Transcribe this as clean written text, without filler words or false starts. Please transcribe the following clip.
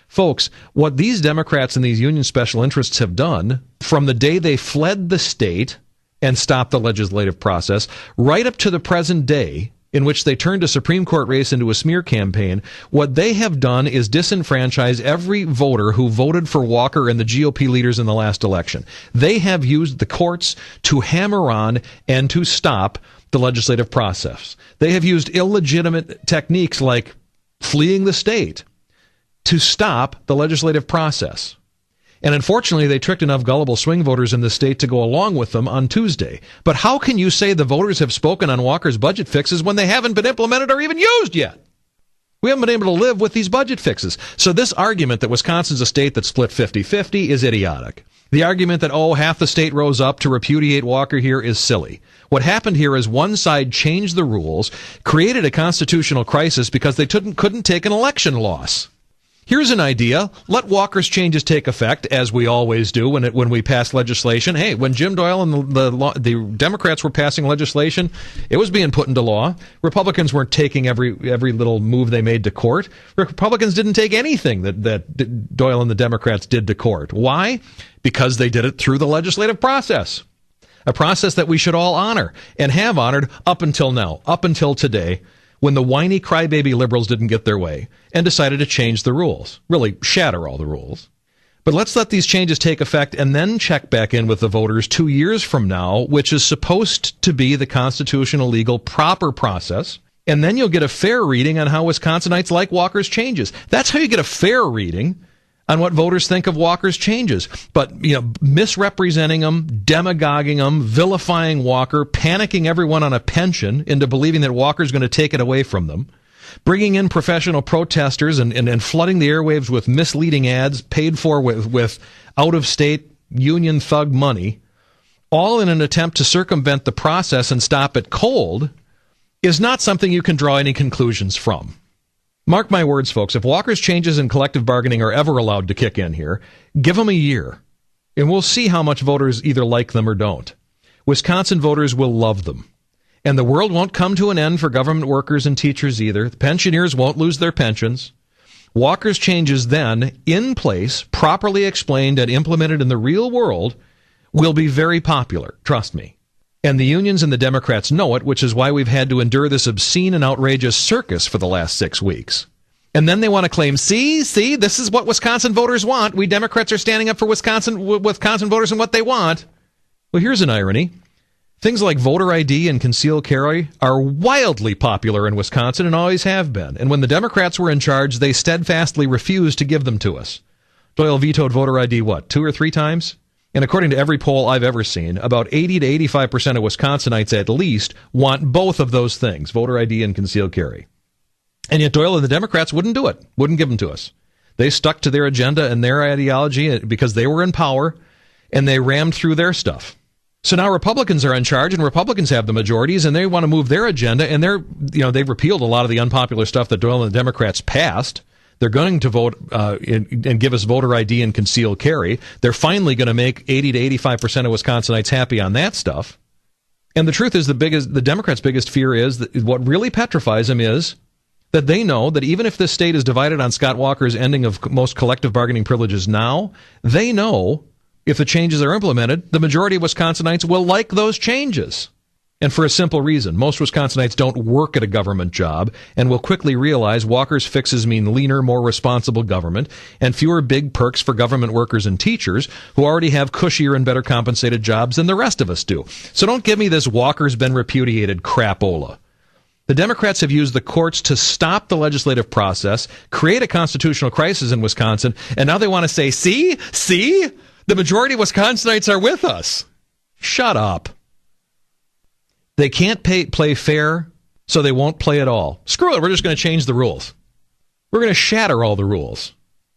Folks, what these Democrats and these union special interests have done from the day they fled the state and stopped the legislative process right up to the present day, in which they turned a Supreme Court race into a smear campaign, what they have done is disenfranchise every voter who voted for Walker and the GOP leaders in the last election. They have used the courts to hammer on and to stop the legislative process. They have used illegitimate techniques like fleeing the state to stop the legislative process. And unfortunately, they tricked enough gullible swing voters in the state to go along with them on Tuesday. But how can you say the voters have spoken on Walker's budget fixes when they haven't been implemented or even used yet? We haven't been able to live with these budget fixes. So this argument that Wisconsin's a state that's split 50-50 is idiotic. The argument that, half the state rose up to repudiate Walker here is silly. What happened here is one side changed the rules, created a constitutional crisis because they couldn't take an election loss. Here's an idea. Let Walker's changes take effect, as we always do when we pass legislation. Hey, when Jim Doyle and the Democrats were passing legislation, it was being put into law. Republicans weren't taking every little move they made to court. Republicans didn't take anything that Doyle and the Democrats did to court. Why? Because they did it through the legislative process. A process that we should all honor and have honored up until now, up until today, when the whiny crybaby liberals didn't get their way and decided to change the rules, really shatter all the rules. But let's let these changes take effect and then check back in with the voters 2 years from now, which is supposed to be the constitutional, legal, proper process. And then you'll get a fair reading on how Wisconsinites like Walker's changes. That's how you get a fair reading on what voters think of Walker's changes. But, misrepresenting them, demagoguing them, vilifying Walker, panicking everyone on a pension into believing that Walker's going to take it away from them, bringing in professional protesters and flooding the airwaves with misleading ads paid for with out-of-state union thug money, all in an attempt to circumvent the process and stop it cold, is not something you can draw any conclusions from. Mark my words, folks, if Walker's changes in collective bargaining are ever allowed to kick in here, give them a year, and we'll see how much voters either like them or don't. Wisconsin voters will love them. And the world won't come to an end for government workers and teachers either. The pensioners won't lose their pensions. Walker's changes then, in place, properly explained and implemented in the real world, will be very popular, trust me. And the unions and the Democrats know it, which is why we've had to endure this obscene and outrageous circus for the last 6 weeks. And then they want to claim, see, this is what Wisconsin voters want. We Democrats are standing up for Wisconsin voters and what they want. Well, here's an irony. Things like voter ID and concealed carry are wildly popular in Wisconsin and always have been. And when the Democrats were in charge, they steadfastly refused to give them to us. Doyle vetoed voter ID, 2 or 3 times? And according to every poll I've ever seen, about 80 to 85% of Wisconsinites at least want both of those things, voter ID and concealed carry. And yet Doyle and the Democrats wouldn't do it, wouldn't give them to us. They stuck to their agenda and their ideology because they were in power, and they rammed through their stuff. So now Republicans are in charge, and Republicans have the majorities, and they want to move their agenda, and they've repealed a lot of the unpopular stuff that Doyle and the Democrats passed. They're going to vote and give us voter ID and concealed carry. They're finally going to make 80 to 85% of Wisconsinites happy on that stuff. And the truth is, the Democrats' biggest fear is that what really petrifies them is that they know that even if this state is divided on Scott Walker's ending of most collective bargaining privileges now, they know if the changes are implemented, the majority of Wisconsinites will like those changes. And for a simple reason, most Wisconsinites don't work at a government job and will quickly realize Walker's fixes mean leaner, more responsible government and fewer big perks for government workers and teachers who already have cushier and better compensated jobs than the rest of us do. So don't give me this Walker's been repudiated crapola. The Democrats have used the courts to stop the legislative process, create a constitutional crisis in Wisconsin, and now they want to say, see, the majority of Wisconsinites are with us. Shut up. They can't play fair, so they won't play at all. Screw it, we're just going to change the rules. We're going to shatter all the rules.